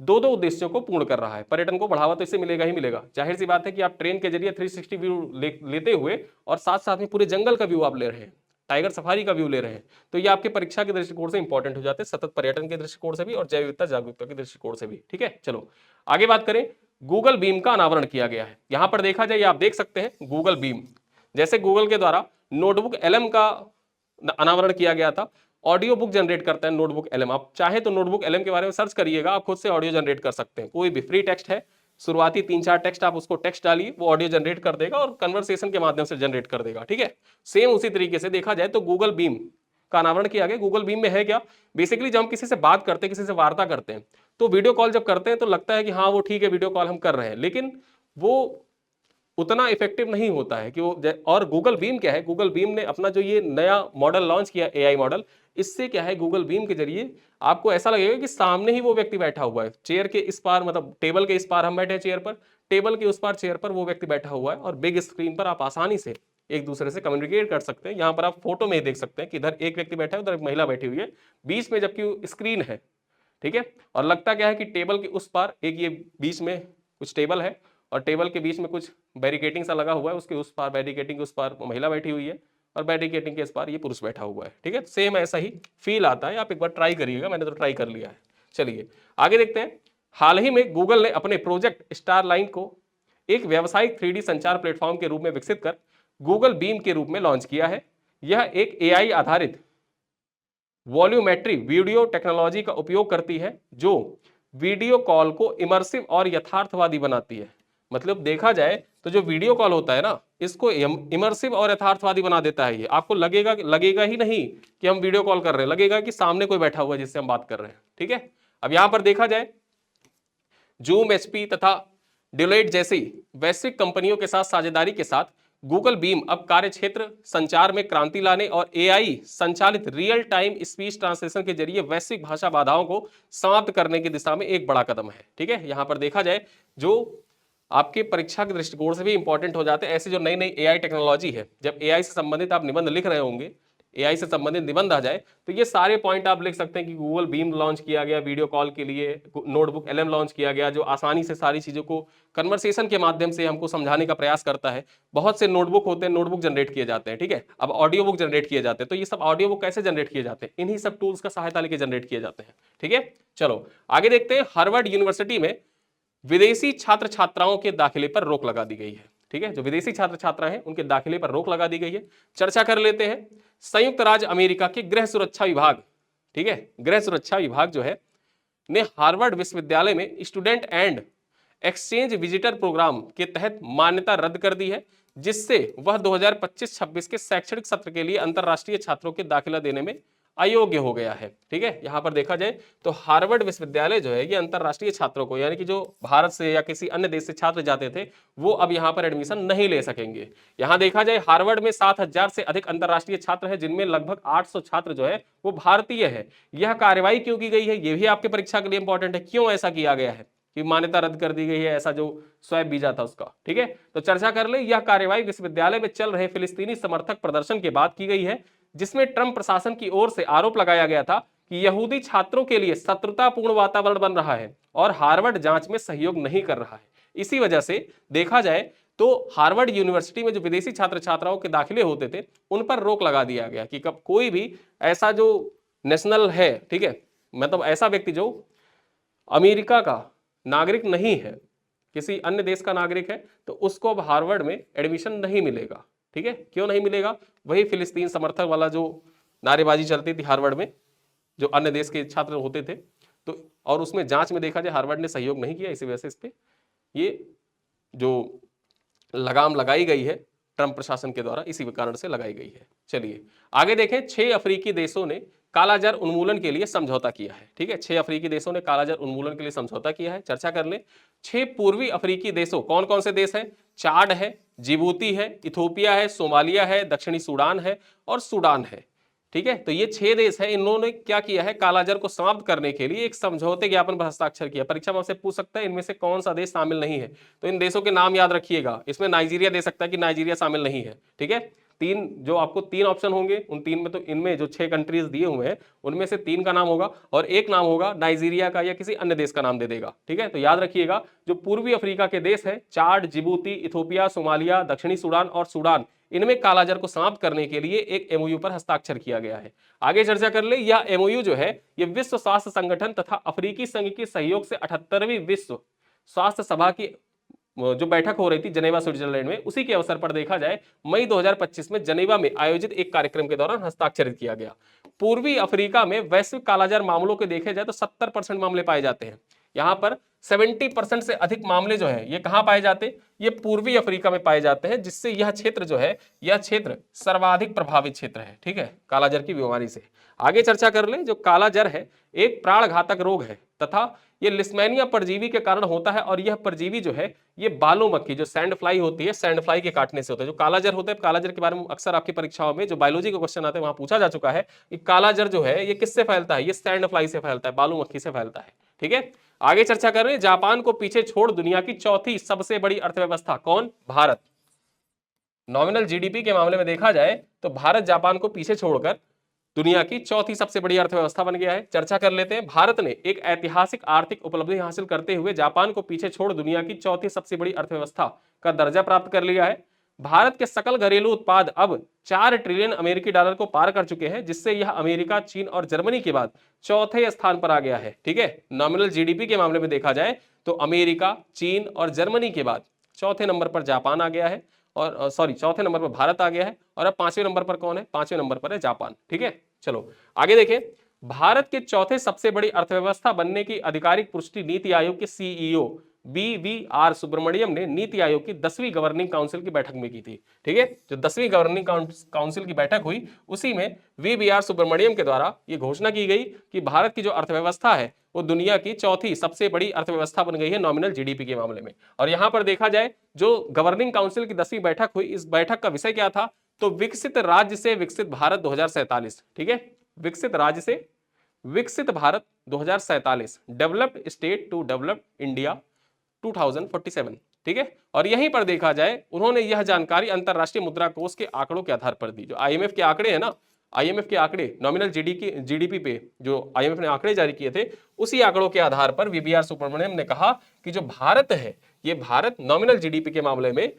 दो उद्देश्यों को पूर्ण कर रहा है। पर्यटन को बढ़ावा तो इससे मिलेगा ही मिलेगा, जाहिर सी बात है कि आप ट्रेन के जरिए 360 व्यू लेते हुए और साथ साथ में पूरे जंगल का व्यू आप ले रहे हैं, टाइगर सफारी का व्यू ले रहे हैं, तो ये आपके परीक्षा के दृष्टिकोण से इंपॉर्टेंट हो जाते हैं, सतत पर्यटन के दृष्टिकोण से भी और जैव विविधता जागरूकता के दृष्टिकोण से भी। ठीक है, चलो आगे बात करें। गूगल बीम का अनावरण किया गया है। यहां पर देखा जाए, आप देख सकते हैं गूगल बीम, जैसे गूगल के द्वारा नोटबुक एलएम का अनावरण किया गया था। ऑडियो बुक जनरेट करता है नोटबुक एलएम। आप चाहे तो नोटबुक एलएम के बारे में सर्च करिएगा, आप खुद से ऑडियो जनरेट कर सकते हैं। कोई भी फ्री टेक्स्ट है, शुरुआती 3-4 टेक्स्ट आप उसको टेक्स्ट डालिए, वो ऑडियो जनरेट कर देगा और कन्वर्सेशन के माध्यम से जनरेट कर देगा। ठीक है, सेम उसी तरीके से देखा जाए तो गूगल बीम का अनावरण किया गया। गूगल बीम में है क्या? बेसिकली जब हम किसी से बात करते हैं, किसी से वार्ता करते हैं, तो वीडियो कॉल जब करते हैं तो लगता है कि हाँ वो ठीक है वीडियो कॉल हम कर रहे हैं, लेकिन वो उतना इफेक्टिव नहीं होता है कि वो। और गूगल बीम क्या है? गूगल बीम ने अपना जो ये नया मॉडल लॉन्च किया एआई मॉडल, इससे क्या है गूगल बीम के जरिए आपको ऐसा लगेगा कि सामने ही वो व्यक्ति बैठा हुआ है, चेयर के इस पार, मतलब टेबल के इस पार हम बैठे हैं चेयर पर, टेबल के उस पार चेयर पर वो व्यक्ति बैठा हुआ है और बिग स्क्रीन पर आप आसानी से एक दूसरे से कम्युनिकेट कर सकते हैं। यहाँ पर आप फोटो में ही देख सकते हैं कि इधर एक व्यक्ति बैठा है, उधर एक महिला बैठी हुई है, बीच में जबकि स्क्रीन है। ठीक है, और लगता क्या है कि टेबल के उस पार एक ये बीच में कुछ टेबल है और टेबल के बीच में कुछ बैरिकेटिंग सा लगा हुआ है, उसके उस पार बैरिकेटिंग के उस पार महिला बैठी हुई है और बैरिकेटिंग के इस पार ये पुरुष बैठा हुआ है। ठीक है, सेम ऐसा ही फील आता है, आप एक बार ट्राई करिएगा, मैंने तो ट्राई कर लिया है। चलिए आगे देखते हैं। हाल ही में गूगल ने अपने प्रोजेक्ट स्टारलाइन को एक व्यावसायिक 3D संचार प्लेटफॉर्म के रूप में विकसित कर गूगल बीम के रूप में लॉन्च किया है। यह एक एआई आधारित वॉल्यूमेट्री वीडियो टेक्नोलॉजी का उपयोग करती है जो वीडियो कॉल को इमर्सिव और यथार्थवादी बनाती है। मतलब देखा जाए तो जो वीडियो कॉल होता है ना, इसको इमर्सिव और यथार्थवादी बना देता है। ये आपको लगेगा ही नहीं कि हम वीडियो कॉल कर रहे हैं, लगेगा कि सामने कोई बैठा हुआ है जिससे हम बात कर रहे हैं। ठीक है, अब यहां पर देखा जाए जूम, एचपी तथा डिलोइट जैसी वैश्विक कंपनियों के साथ साझेदारी के साथ गूगल बीम अब कार्य क्षेत्र संचार में क्रांति लाने और एआई संचालित रियल टाइम स्पीच ट्रांसलेशन के जरिए वैश्विक भाषा बाधाओं को समाप्त करने की दिशा में एक बड़ा कदम है। ठीक है, यहां पर देखा जाए जो आपके परीक्षा के दृष्टिकोण से भी इंपॉर्टेंट हो जाते हैं ऐसे जो नई नई एआई टेक्नोलॉजी है। जब एआई से संबंधित आप निबंध लिख रहे होंगे, एआई से संबंधित निबंध आ जाए तो ये सारे पॉइंट आप लिख सकते हैं कि गूगल बीम लॉन्च किया गया वीडियो कॉल के लिए, नोटबुक एलएम लॉन्च किया गया जो आसानी से सारी चीजों को कन्वर्सेशन के माध्यम से हमको समझाने का प्रयास करता है। बहुत से नोटबुक होते हैं, नोटबुक जनरेट किए जाते हैं। ठीक है, अब ऑडियो बुक जनरेट किए जाते हैं, तो ये सब ऑडियो बुक कैसे जनरेट किए जाते हैं? इन्हीं सब टूल्स का सहायता लेके जनरेट किए जाते हैं। ठीक है, चलो आगे देखते हैं। हार्वर्ड यूनिवर्सिटी में विदेशी छात्र छात्राओं के दाखिले पर रोक लगा दी गई है। ठीक है, जो विदेशी छात्र छात्रा हैं उनके दाखिले पर रोक लगा दी गई है। चर्चा कर लेते हैं। संयुक्त राज्य अमेरिका के गृह सुरक्षा विभाग, ठीक है, गृह सुरक्षा विभाग जो है ने हार्वर्ड विश्वविद्यालय में student and exchange visitor program के तहत मान्यता रद्द कर दी है, जिससे वह 2025-26 के शैक्षणिक सत्र के लिए अंतरराष्ट्रीय छात्रों के दाखिला देने में अयोग्य हो गया है। ठीक है, यहां पर देखा जाए तो हार्वर्ड विश्वविद्यालय जो है ये अंतरराष्ट्रीय छात्रों को, यानी कि जो भारत से या किसी अन्य देश से छात्र जाते थे वो अब यहां पर एडमिशन नहीं ले सकेंगे। यहां देखा जाए हार्वर्ड में 7,000 से अधिक अंतरराष्ट्रीय छात्र हैं, जिनमें लगभग 800 छात्र जो है वो भारतीय है। यह कार्रवाई क्यों की गई है ये भी आपके परीक्षा के लिए इंपॉर्टेंट है। क्यों ऐसा किया गया है कि मान्यता रद्द कर दी गई है, ऐसा जो स्वैप वीजा था उसका। ठीक है, तो चर्चा कर ले। यह कार्रवाई विश्वविद्यालय में चल रहे फिलिस्तीनी समर्थक प्रदर्शन के बाद की गई है, जिसमें ट्रंप प्रशासन की ओर से आरोप लगाया गया था कि यहूदी छात्रों के लिए शत्रुतापूर्ण वातावरण बन रहा है और हार्वर्ड जांच में सहयोग नहीं कर रहा है। इसी वजह से देखा जाए तो हार्वर्ड यूनिवर्सिटी में जो विदेशी छात्र छात्राओं के दाखिले होते थे उन पर रोक लगा दिया गया कि कब कोई भी ऐसा जो नेशनल है, ठीक है, मतलब ऐसा व्यक्ति जो अमेरिका का नागरिक नहीं है, किसी अन्य देश का नागरिक है, तो उसको अब हार्वर्ड में एडमिशन नहीं मिलेगा। ठीक है, क्यों नहीं मिलेगा? वही फिलिस्तीन समर्थक वाला जो नारेबाजी चलती थी हार्वर्ड में, जो अन्य देश के छात्र होते थे, तो और उसमें जांच में देखा जाए हार्वर्ड ने सहयोग नहीं किया, इसी वजह से इस पे ये जो लगाम लगाई गई है ट्रंप प्रशासन के द्वारा, इसी कारण से लगाई गई है। चलिए आगे देखें, 6 अफ्रीकी देशों ने कालाजार उन्मूलन के लिए समझौता किया है। ठीक है, 6 अफ्रीकी देशों ने कालाजार उन्मूलन के लिए समझौता किया है। चर्चा कर ले, 6 पूर्वी अफ्रीकी देशों, कौन कौन से देश हैं? चाड है, जिबूती है, इथोपिया है, सोमालिया है, दक्षिणी सूडान है और सूडान है। ठीक है, तो ये 6 देश है, इन्होंने क्या किया है? कालाजार को समाप्त करने के लिए एक समझौते ज्ञापन पर हस्ताक्षर किया। परीक्षा में आपसे पूछ सकता है इनमें से कौन सा देश शामिल नहीं है, तो इन देशों के नाम याद रखिएगा। इसमें नाइजीरिया दे सकता है कि नाइजीरिया शामिल नहीं है। ठीक है, तीन जो आपको 3 ऑप्शन होंगे, उन 3 में तो इनमें जो 6 कंट्रीज दिए हुए हैं उनमें से 3 का नाम होगा और एक नाम होगा नाइजीरिया का या किसी अन्य देश का नाम दे देगा। ठीक है, तो याद रखिएगा जो पूर्वी अफ्रीका के देश है, चाड, जिबूती, इथोपिया, सोमालिया, दक्षिणी सूडान और सूडान, इनमें कालाजार को समाप्त करने के लिए एक एमओयू पर हस्ताक्षर किया गया है। आगे चर्चा कर ले, यह एमओयू जो है ये विश्व स्वास्थ्य संगठन तथा अफ्रीकी संघ के सहयोग से 78वीं विश्व स्वास्थ्य सभा की जो बैठक हो रही थी जनेवा स्विट्जरलैंड में, उसी के अवसर पर देखा जाए मई 2025 में जनेवा में आयोजित एक कार्यक्रम के दौरान हस्ताक्षरित किया गया। पूर्वी अफ्रीका में वैश्विक कालाजार मामलों के देखे जाए तो 70% मामले पाए जाते हैं। यहां पर 70% से अधिक मामले जो है ये कहां पाए जाते हैं? ये पूर्वी अफ्रीका में पाए जाते हैं, जिससे यह क्षेत्र जो है यह क्षेत्र सर्वाधिक प्रभावित क्षेत्र है। ठीक है, कालाजार की बीमारी से। आगे चर्चा कर ले, जो कालाजार है एक प्राणघातक रोग है तथा ये लिस्मेनिया परजीवी के कारण होता है और यह परजीवी जो है ये बालू मक्खी जो सैंड फ्लाई होती है, सैंड फ्लाई के काटने से होता है। जो कालाजार होता है, कालाजार के बारे में अक्सर आपकी परीक्षाओं में जो बायोलॉजी के क्वेश्चन आते हैं वहां पूछा जा चुका है कि कालाजार जो है ये किससे फैलता है? ये सैंड फ्लाई से फैलता है, बालू मक्खी से फैलता है। ठीक है, आगे चर्चा कर रहे हैं, जापान को पीछे छोड़ दुनिया की चौथी सबसे बड़ी अर्थव्यवस्था कौन? भारत। नॉमिनल जीडीपी के मामले में देखा जाए तो भारत जापान को पीछे छोड़कर दुनिया की चौथी सबसे बड़ी अर्थव्यवस्था बन गया है। चर्चा कर लेते हैं, भारत ने एक ऐतिहासिक आर्थिक उपलब्धि हासिल करते हुए जापान को पीछे छोड़ दुनिया की चौथी सबसे बड़ी अर्थव्यवस्था का दर्जा प्राप्त कर लिया है। भारत के सकल घरेलू उत्पाद अब 4 ट्रिलियन अमेरिकी डॉलर को पार कर चुके हैं, जिससे यह अमेरिका, चीन और जर्मनी के बाद चौथे स्थान पर आ गया है। ठीक है, नॉमिनल जीडीपी के मामले में देखा जाए तो अमेरिका, चीन और जर्मनी के बाद चौथे नंबर पर जापान आ गया है, और चौथे नंबर पर भारत आ गया है, और अब 5वें नंबर पर कौन है? 5वें नंबर पर है जापान। ठीक है, चलो आगे देखें, भारत के चौथे सबसे बड़ी अर्थव्यवस्था बनने की आधिकारिक पुष्टि नीति आयोग के सीईओ BVR सुब्रमण्यम ने नीति आयोग की 10वीं गवर्निंग काउंसिल की बैठक में की थी। ठीक है, जो 10वीं गवर्निंग काउंसिल की बैठक हुई उसी में VVR सुब्रमण्यम के द्वारा यह घोषणा की गई कि भारत की जो अर्थव्यवस्था है वो दुनिया की चौथी सबसे बड़ी अर्थव्यवस्था बन गई है नॉमिनल जीडीपी के मामले में। और यहां पर देखा जाए जो गवर्निंग काउंसिल की 10वीं बैठक हुई, इस बैठक का विषय क्या था? तो विकसित राज्य से विकसित भारत 2047। ठीक है, विकसित राज्य से विकसित Bharat 2047, developed state to developed India 2047। ठीक है, और यहीं पर देखा जाए उन्होंने यह जानकारी अंतरराष्ट्रीय मुद्रा कोष के आंकड़ों के आधार पर दी। जो आईएमएफ के आंकड़े हैं ना, आईएमएफ के आंकड़े नॉमिनल जीडीपी पे जो आईएमएफ ने आंकड़े जारी किए थे, उसी आंकड़ों के आधार पर VVR सुब्रमण्यम ने कहा कि जो भारत है ये भारत नॉमिनल जीडीपी के मामले में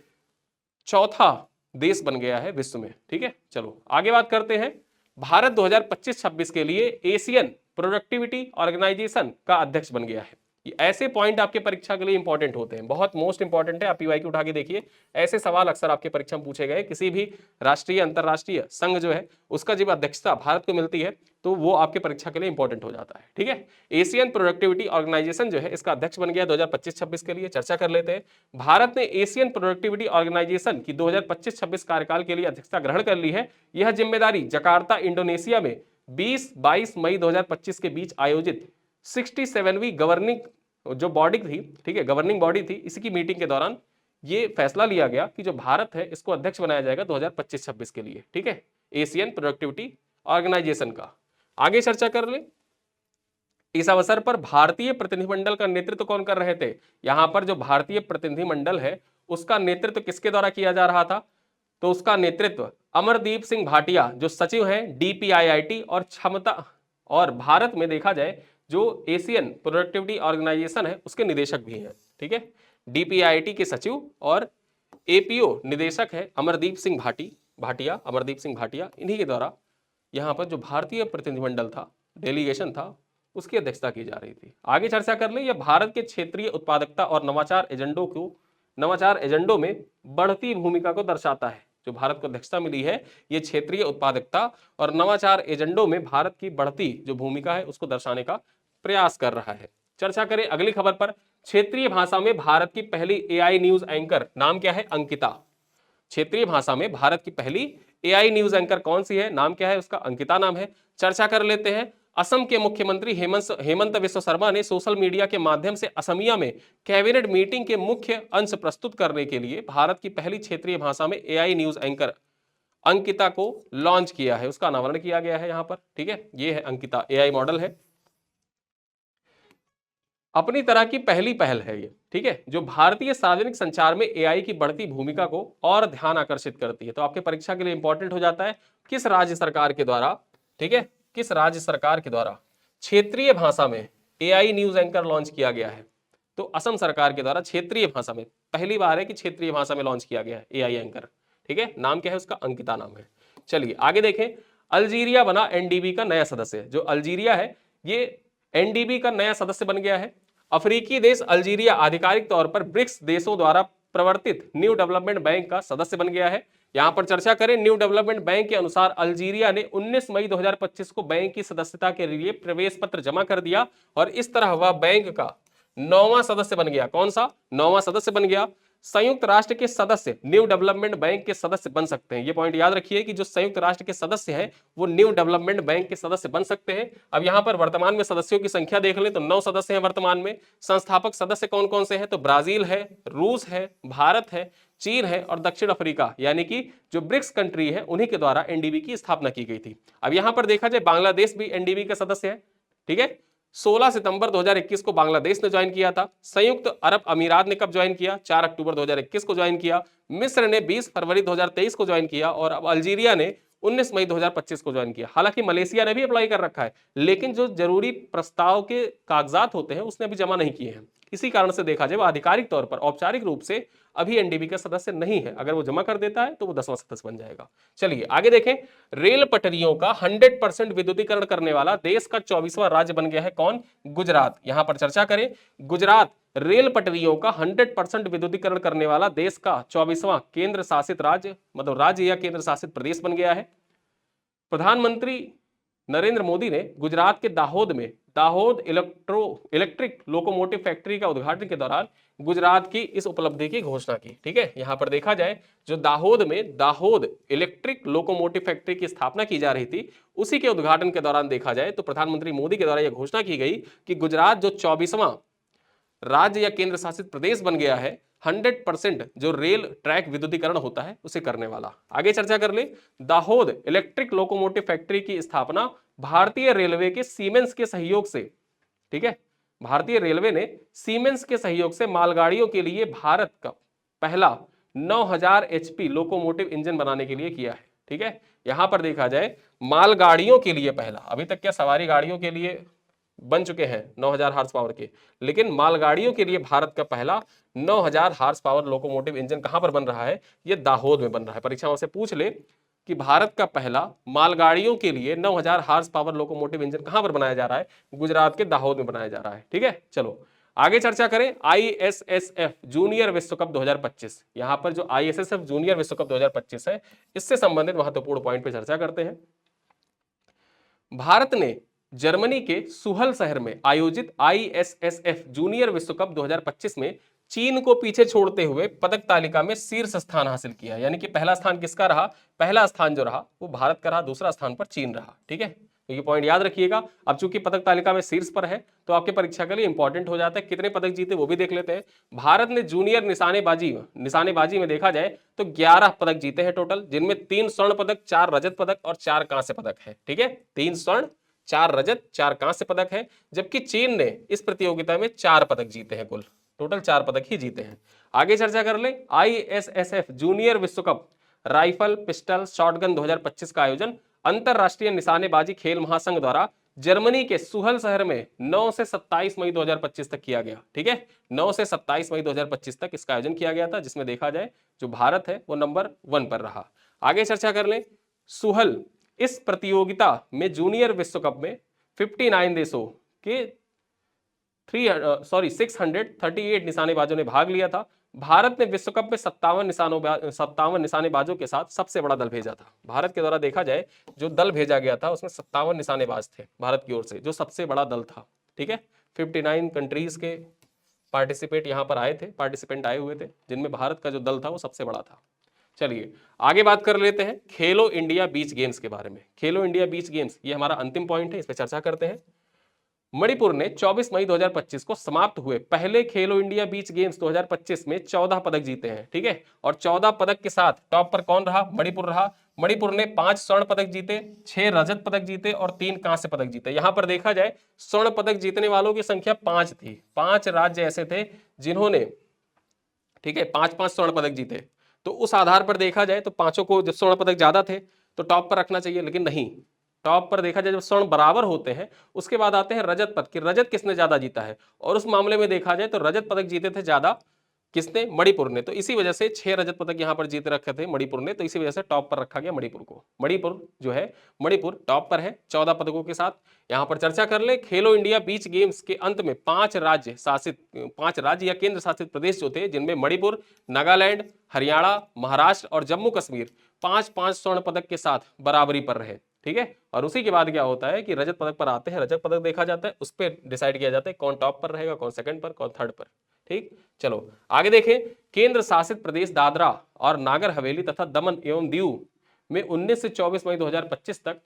चौथा देश बन गया है विश्व में। ठीक है, चलो आगे बात करते हैं, भारत 2025-26 के लिए एशियन प्रोडक्टिविटी ऑर्गेनाइजेशन का अध्यक्ष बन गया है। ये ऐसे पॉइंट आपके परीक्षा के लिए इंपॉर्टेंट होते हैं, बहुत मोस्ट इंपॉर्टेंट है। आप पीवाई उठा के देखिए, ऐसे सवाल अक्सर आपके परीक्षा में पूछे गए। किसी भी राष्ट्रीय अंतरराष्ट्रीय संघ जो है उसका जब अध्यक्षता भारत को मिलती है तो वो आपके परीक्षा के लिए इंपॉर्टेंट हो जाता है। ठीक है, एशियन प्रोडक्टिविटी ऑर्गेनाइजेशन जो है इसका अध्यक्ष बन गया 2025-26 के लिए। चर्चा कर लेते हैं, भारत ने एशियन प्रोडक्टिविटी ऑर्गेनाइजेशन की 2025-26 कार्यकाल के लिए अध्यक्षता ग्रहण कर ली है। यह जिम्मेदारी जकार्ता इंडोनेशिया में 20-22 मई 2025 के बीच आयोजित 67वीं गवर्निंग जो बॉडी थी, ठीक है, गवर्निंग बॉडी थी, इसी की मीटिंग के दौरान ये फैसला लिया गया कि जो भारत है इसको अध्यक्ष बनाया जाएगा 2025-26 के लिए। ठीक है, एशियन प्रोडक्टिविटी ऑर्गेनाइजेशन का। आगे चर्चा कर ले, इस अवसर पर भारतीय प्रतिनिधिमंडल का नेतृत्व कौन कर रहे थे? यहां पर जो भारतीय प्रतिनिधिमंडल है उसका नेतृत्व किसके द्वारा किया जा रहा था? तो उसका नेतृत्व अमरदीप सिंह भाटिया जो सचिव हैं DPIIT और भारत में देखा जाए जो एशियन प्रोडक्टिविटी ऑर्गेनाइजेशन है उसके निदेशक भी हैं। ठीक है, डीपीआईटी के सचिव और एपीओ निदेशक है अमरदीप सिंह भाटिया, अमरदीप सिंह भाटिया। इन्हीं के द्वारा यहाँ पर जो भारतीय प्रतिनिधिमंडल था, डेलीगेशन था, उसकी अध्यक्षता की जा रही थी। आगे चर्चा कर लें, यह भारत के क्षेत्रीय उत्पादकता और नवाचार एजेंडों में बढ़ती भूमिका को दर्शाता है। जो भारत को अध्यक्षता मिली है, ये क्षेत्रीय उत्पादकता और नवाचार एजेंडों में भारत की बढ़ती जो भूमिका है उसको दर्शाने का प्रयास कर रहा है। चर्चा करें अगली खबर पर। क्षेत्रीय भाषा में भारत की पहली एआई न्यूज एंकर, नाम क्या है? अंकिता। क्षेत्रीय भाषा में भारत की पहली एआई न्यूज एंकर कौन सी है? नाम क्या है उसका? अंकिता नाम है। चर्चा कर लेते हैं। असम के मुख्यमंत्री हेमंत बिस्व शर्मा ने सोशल मीडिया के माध्यम से असमिया में कैबिनेट मीटिंग के मुख्य अंश प्रस्तुत करने के लिए भारत की पहली क्षेत्रीय भाषा में एआई न्यूज एंकर अंकिता को लॉन्च किया है, उसका अनावरण किया गया है यहाँ पर। ठीक है, ये है अंकिता, एआई मॉडल है, अपनी तरह की पहली पहल है ये। ठीक है, जो भारतीय सार्वजनिक संचार में एआई की बढ़ती भूमिका को और ध्यान आकर्षित करती है। तो आपके परीक्षा के लिए इंपॉर्टेंट हो जाता है किस राज्य सरकार के द्वारा, ठीक है, किस राज्य सरकार के द्वारा क्षेत्रीय भाषा में एआई न्यूज एंकर लॉन्च किया गया है? तो असम सरकार के द्वारा क्षेत्रीय भाषा में पहली बार है कि क्षेत्रीय भाषा में लॉन्च किया गया है एआई एंकर। ठीक है, नाम क्या है उसका? अंकिता नाम है। चलिए आगे देखें। अल्जीरिया बना एनडीबी का नया सदस्य। जो अल्जीरिया है ये एनडीबी का नया सदस्य बन गया है। अफ्रीकी देश अल्जीरिया आधिकारिक तौर पर ब्रिक्स देशों द्वारा प्रवर्तित न्यू डेवलपमेंट बैंक का सदस्य बन गया है। यहां पर चर्चा करें, न्यू डेवलपमेंट बैंक के अनुसार अल्जीरिया ने 19 मई 2025 को बैंक की सदस्यता के लिए प्रवेश पत्र जमा कर दिया और इस तरह वह बैंक का 9वां सदस्य बन गया। कौन सा? 9वां सदस्य बन गया। संयुक्त राष्ट्र के सदस्य न्यू डेवलपमेंट बैंक के सदस्य बन सकते हैं। ये पॉइंट याद रखिए कि जो संयुक्त राष्ट्र के सदस्य हैं वो न्यू डेवलपमेंट बैंक के सदस्य बन सकते हैं। अब यहां पर वर्तमान में सदस्यों की संख्या देख लें तो 9 सदस्य हैं वर्तमान में। संस्थापक सदस्य कौन कौन से हैं? तो ब्राजील है, रूस है, भारत है, चीन है और दक्षिण अफ्रीका, यानी कि जो ब्रिक्स कंट्री है उन्हीं के द्वारा एनडीबी की स्थापना की गई थी। अब यहां पर देखा जाए बांग्लादेश भी एनडीबी का सदस्य है। ठीक है, 16 सितंबर 2021 को बांग्लादेश ने ज्वाइन किया था। संयुक्त अरब अमीरात ने कब ज्वाइन किया? 4 अक्टूबर 2021 को ज्वाइन किया। मिस्र ने 20 फरवरी 2023 को ज्वाइन किया और अब अल्जीरिया ने 19 मई 2025 को ज्वाइन किया। हालांकि मलेशिया ने भी अप्लाई कर रखा है, लेकिन जो जरूरी प्रस्ताव के कागजात होते हैं उसने अभी जमा नहीं किए हैं। इसी कारण से देखा जाए वो आधिकारिक तौर पर औपचारिक रूप से अभी एनडीबी का सदस्य नहीं है। अगर वो जमा कर देता है तो वो 10वां सदस्य बन जाएगा। चलिए आगे देखें। रेल पटरियों का 100% विद्युतीकरण करने वाला देश का 24वां राज्य बन गया है। कौन? गुजरात। यहां पर चर्चा करें, गुजरात रेल पटरियों का 100% विद्युतीकरण करने वाला देश का 24वां केंद्र शासित राज्य, मतलब राज्य या केंद्र शासित प्रदेश बन गया है। प्रधानमंत्री नरेंद्र मोदी ने गुजरात के दाहोद में दाहोद इलेक्ट्रिक लोकोमोटिव फैक्ट्री का उद्घाटन के दौरान गुजरात की इस उपलब्धि की घोषणा की। ठीक है, यहां पर देखा जाए जो दाहोद में दाहोद इलेक्ट्रिक लोकोमोटिव फैक्ट्री की स्थापना की जा रही थी, उसी के उद्घाटन के दौरान देखा जाए तो प्रधानमंत्री मोदी के द्वारा यह घोषणा की गई कि गुजरात जो 24वां राज्य या केंद्र शासित प्रदेश बन गया है, 100% जो रेल ट्रैक विद्युतीकरण होता है उसे करने वाला। आगे चर्चा कर ले। दाहोद इलेक्ट्रिक लोकोमोटिव फैक्ट्री की स्थापना भारतीय रेलवे के सीमेंस के सहयोग से, ठीक है, भारतीय रेलवे ने सीमेंस के सहयोग से मालगाड़ियों के लिए भारत का पहला 9000 HP लोकोमोटिव इंजन बनाने के लिए किया है। ठीक है, यहां पर देखा जाए मालगाड़ियों के लिए पहला, अभी तक क्या सवारी गाड़ियों के लिए बन चुके हैं 9000 हार्स पावर के, लेकिन मालगाड़ियों के लिए भारत का पहला 9000 हार्स पावर लोकोमोटिव इंजन कहां पर बन रहा है? ये दाहोद में बन रहा है। परीक्षाओं से पूछ ले कि भारत का पहला मालगाड़ियों के लिए 9000 हार्स पावर लोकोमोटिव इंजन कहां पर बनाया जा रहा है? गुजरात के दाहोद में बनाया जा रहा है। ठीक है, चलो आगे चर्चा करें। ISSF जूनियर विश्व कप 2025, यहां पर जो ISSF जूनियर विश्व कप 2025 है, इससे संबंधित महत्वपूर्ण पॉइंट पे चर्चा करते हैं। भारत ने जर्मनी के सुहल शहर में आयोजित ISSF जूनियर विश्व कप 2025 में चीन को पीछे छोड़ते हुए पदक तालिका में शीर्ष स्थान हासिल किया। यानी कि पहला स्थान किसका रहा? पहला स्थान जो रहा वो भारत का रहा, दूसरा स्थान पर चीन रहा। ठीक है, तो ये पॉइंट याद रखिएगा। अब चूंकि पदक तालिका में शीर्ष पर है तो आपके परीक्षा के लिए इंपॉर्टेंट हो जाता है। कितने पदक जीते वो भी देख लेते हैं। भारत ने जूनियर निशानेबाजी में देखा जाए तो 11 पदक जीते हैं टोटल, जिनमें 3 स्वर्ण पदक, 4 रजत पदक और 4 कांस्य पदक है। ठीक है, 3 स्वर्ण, 4 रजत, 4 कांस्य पदक है, जबकि चीन ने इस प्रतियोगिता में 4 पदक जीते हैं। कुल टोटल 4 पदक ही जीते हैं। आगे चर्चा कर ले। ISSF जूनियर विश्व कप राइफल, पिस्टल, शॉटगन 2025 का आयोजन अंतरराष्ट्रीय निशानेबाजी खेल महासंघ द्वारा जर्मनी के सुहल शहर में 9 से 27 मई 2025 तक किया गया। ठीक है, 9 से 27 मई 2025 तक इसका आयोजन किया गया था, जिसमें देखा जाए जो भारत है वो नंबर 1 पर रहा। आगे चर्चा कर लें। सुहल इस प्रतियोगिता में जूनियर विश्व कप में 59 देशों के 638 निशानेबाजों ने भाग लिया था। भारत ने विश्व कप में 57 निशानेबाजों के साथ सबसे बड़ा दल भेजा था। भारत के द्वारा देखा जाए जो दल भेजा गया था उसमें 57 निशानेबाज थे भारत की ओर से, जो सबसे बड़ा दल था। ठीक है, 59 कंट्रीज के पार्टिसिपेंट आए हुए थे, जिनमें भारत का जो दल था वो सबसे बड़ा था। चलिए आगे बात कर लेते हैं खेलो इंडिया बीच गेम्स के बारे में। खेलो इंडिया बीच गेम्स ये हमारा अंतिम पॉइंट है, इस पर चर्चा करते हैं। मणिपुर ने 24 मई 2025 को समाप्त हुए पहले खेलो इंडिया बीच गेम्स 2025 में 14 पदक जीते हैं। ठीक है, और 14 पदक के साथ टॉप पर कौन रहा? मणिपुर रहा। मणिपुर ने 5 स्वर्ण पदक जीते, 6 रजत पदक जीते और 3 कांस्य पदक जीते। यहां पर देखा जाए स्वर्ण पदक जीतने वालों की संख्या 5 थी। 5 राज्य ऐसे थे जिन्होंने, ठीक है, 5-5 स्वर्ण पदक जीते। तो उस आधार पर देखा जाए तो पांचों को जब स्वर्ण पदक ज्यादा थे तो टॉप पर रखना चाहिए, लेकिन नहीं। टॉप पर देखा जाए जब स्वर्ण बराबर होते हैं उसके बाद आते हैं रजत पदक कि रजत किसने ज्यादा जीता है, और उस मामले में देखा जाए तो रजत पदक जीते थे ज्यादा किसने? मणिपुर ने। तो इसी वजह से 6 रजत पदक यहां पर जीत रखे थे मणिपुर ने, तो इसी वजह से टॉप पर रखा गया मणिपुर को। मणिपुर जो है, मणिपुर टॉप पर है 14 पदकों के साथ। यहां पर चर्चा कर ले खेलो इंडिया बीच गेम्स के अंत में 5 राज्य या केंद्र शासित प्रदेश जो थे, जिनमें मणिपुर, नागालैंड, हरियाणा, महाराष्ट्र और जम्मू कश्मीर 5-5 स्वर्ण पदक के साथ बराबरी पर रहे। ठीक है, और उसी के बाद क्या होता है कि रजत पदक पर आते हैं, रजत पदक देखा जाता है, उस पर डिसाइड किया जाता है कौन टॉप पर रहेगा, कौन सेकंड पर, कौन थर्ड पर। ठीक, चलो आगे देखें। केंद्र शासित प्रदेश दादरा और नागर हवेली तथा दमन एवं दीव में 19 से 24 मई 2025 तक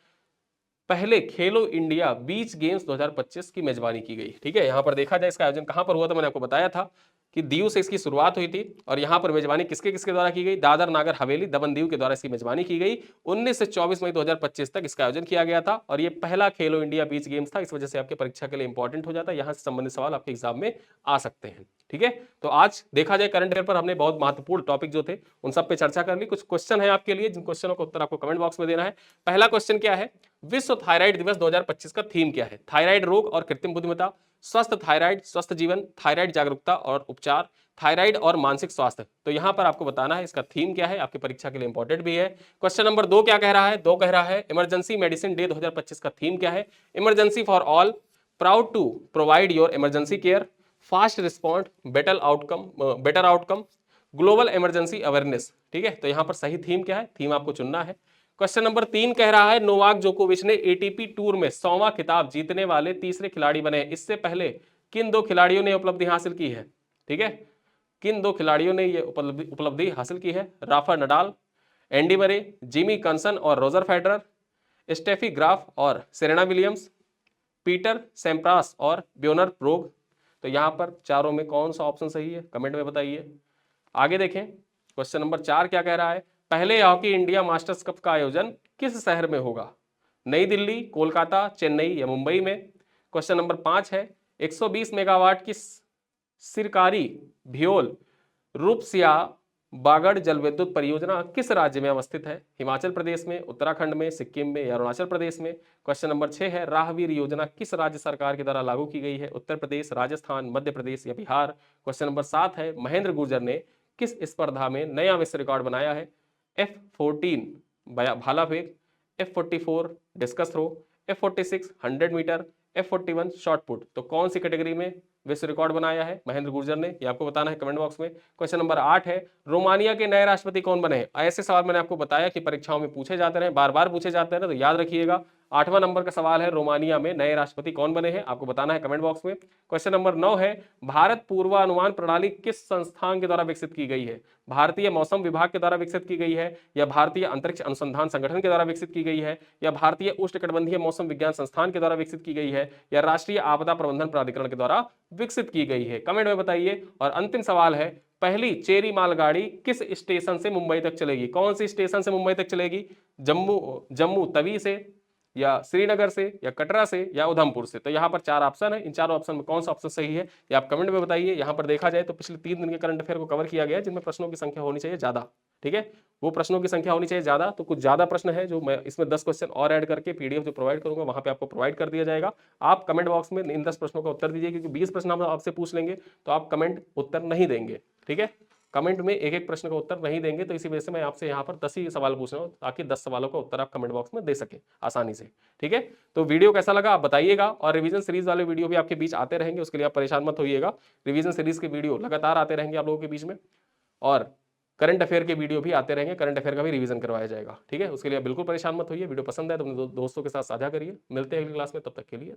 पहले खेलो इंडिया बीच गेम्स 2025 की मेजबानी की गई। ठीक है, यहां पर देखा जाए इसका आयोजन कहां पर हुआ था, मैंने आपको बताया था कि दीव से इसकी शुरुआत हुई थी, और यहां पर मेजबानी किसके किसके द्वारा की गई? दादर नागर हवेली दमन दीव के द्वारा इसकी मेजबानी की गई। 19 से 24 मई 2025 तक इसका आयोजन किया गया था, और ये पहला खेलो इंडिया बीच गेम्स था। इस वजह से आपके परीक्षा के लिए इंपॉर्टेंट हो जाता है, यहां से संबंधित सवाल आपके एग्जाम में आ सकते हैं। ठीक है, तो आज देखा जाए करंट अफेयर पर हमने बहुत महत्वपूर्ण टॉपिक जो थे उन सब पे चर्चा कर ली। कुछ क्वेश्चन है आपके लिए, जिन क्वेश्चनों का उत्तर आपको कमेंट बॉक्स में देना है। पहला क्वेश्चन क्या है? विश्व थायराइड दिवस 2025 का थीम क्या है? थायराइड रोग और कृत्रिम बुद्धिमत्ता, स्वस्थ थायराइड, स्वस्थ जीवन, थायराइड जागरूकता और उपचार, थायराइड और मानसिक स्वास्थ्य। तो यहां पर आपको बताना है इसका थीम क्या है, आपकी परीक्षा के लिए इंपॉर्टेंट भी है। क्वेश्चन नंबर 2 क्या कह रहा है? 2 कह रहा है इमरजेंसी मेडिसिन डे 2025 का थीम क्या है? Emergency for all, proud to provide your emergency care, fast respond, better outcome, global emergency awareness. ठीक है, तो यहां पर सही थीम क्या है? थीम आपको चुनना है। क्वेश्चन नंबर 3 कह रहा है नोवाक जोकोविच ने एटीपी टूर में 100वां खिताब जीतने वाले तीसरे खिलाड़ी बने। इससे पहले किन 2 खिलाड़ियों ने उपलब्धि हासिल की है? ठीक है, किन 2 खिलाड़ियों ने यह उपलब्धि हासिल की है? Rafa Nadal, Andy Murray, Jimmy Connors और रोजर फेडरर, स्टेफी ग्राफ और सेरेना विलियम्स, पीटर सैम्प्रास और ब्योनर प्रोग। तो यहां पर चारों में कौन सा ऑप्शन सही है, कमेंट में बताइए। आगे देखें, क्वेश्चन नंबर 4 क्या कह रहा है? पहले हॉकी इंडिया मास्टर्स कप का आयोजन किस शहर में होगा? नई दिल्ली, कोलकाता, चेन्नई या मुंबई में? क्वेश्चन नंबर 5 है 120 मेगावाट की सिरकारी भियोल रूपसिया बागड़ जल विद्युत परियोजना किस राज्य में अवस्थित है? हिमाचल प्रदेश में, उत्तराखंड में, सिक्किम में या अरुणाचल प्रदेश में? क्वेश्चन नंबर 6 है राहवीर योजना किस राज्य सरकार के द्वारा लागू की गई है? उत्तर प्रदेश, राजस्थान, मध्य प्रदेश या बिहार? क्वेश्चन नंबर 7 है महेंद्र गुर्जर ने किस स्पर्धा में नया विश्व रिकॉर्ड बनाया है? F14 भाला फेंक, F44 discus throw, F46 100 metre, F41 shot put. तो कौन सी कैटेगरी में विश्व रिकॉर्ड बनाया है महेंद्र गुर्जर ने? ये आपको बताना है कमेंट बॉक्स में। क्वेश्चन नंबर 8 है रोमानिया के नए राष्ट्रपति कौन बने हैं? ऐसे सवाल मैंने आपको बताया कि परीक्षाओं में पूछे जाते रहे, बार बार पूछे जाते हैं, तो याद रखिएगा। 8वां नंबर का सवाल है रोमानिया में नए राष्ट्रपति कौन बने हैं, आपको बताना है कमेंट बॉक्स में। क्वेश्चन नंबर 9 है भारत पूर्वानुमान प्रणाली किस संस्थान के द्वारा विकसित की गई है? भारतीय मौसम विभाग के द्वारा विकसित की गई है, या भारतीय अंतरिक्ष अनुसंधान संगठन के द्वारा विकसित की गई है, या भारतीय उष्णकटिबंधीय मौसम विज्ञान संस्थान के द्वारा विकसित की गई है, या राष्ट्रीय आपदा प्रबंधन प्राधिकरण के द्वारा विकसित की गई है? कमेंट में बताइए। और अंतिम सवाल है पहली चेरी मालगाड़ी किस स्टेशन से मुंबई तक चलेगी? कौन सी स्टेशन से मुंबई तक चलेगी? जम्मू तवी से, या श्रीनगर से या कटरा से या उधमपुर से। तो यहाँ पर 4 ऑप्शन है, इन चारों ऑप्शन में कौन सा ऑप्शन सही है ये आप कमेंट में बताइए। यहाँ पर देखा जाए तो पिछले 3 दिन के करंट अफेयर को कवर किया गया है, जिनमें प्रश्नों की संख्या होनी चाहिए ज्यादा, ठीक है, वो प्रश्नों की संख्या होनी चाहिए ज्यादा। तो कुछ ज्यादा प्रश्न है जो मैं इसमें 10 क्वेश्चन और ऐड करके पीडीएफ जो प्रोवाइड करूंगा वहां पे आपको प्रोवाइड कर दिया जाएगा। आप कमेंट बॉक्स में इन 10 प्रश्नों का उत्तर दीजिए, क्योंकि 20 प्रश्न हम आपसे पूछ लेंगे तो आप कमेंट उत्तर नहीं देंगे, ठीक है, कमेंट में एक एक प्रश्न का उत्तर नहीं देंगे। तो इसी वजह से मैं आपसे यहाँ पर 10 ही सवाल पूछ रहा हूँ, ताकि 10 सवालों का उत्तर आप कमेंट बॉक्स में दे सके आसानी से, ठीक है। तो वीडियो कैसा लगा आप बताइएगा, और रिवीजन सीरीज वाले वीडियो भी आपके बीच आते रहेंगे, उसके लिए आप परेशान मत होइएगा। रिवीजन सीरीज के वीडियो लगातार आते रहेंगे आप लोगों के बीच में, और करंट अफेयर के वीडियो भी आते रहेंगे, करंट अफेयर का भी रिवीजन करवाया जाएगा, ठीक है। उसके लिए आप बिल्कुल परेशान मत होइए। वीडियो पसंद है तो अपने दोस्तों के साथ साझा करिए। मिलते हैं अगली क्लास में, तब तक के लिए।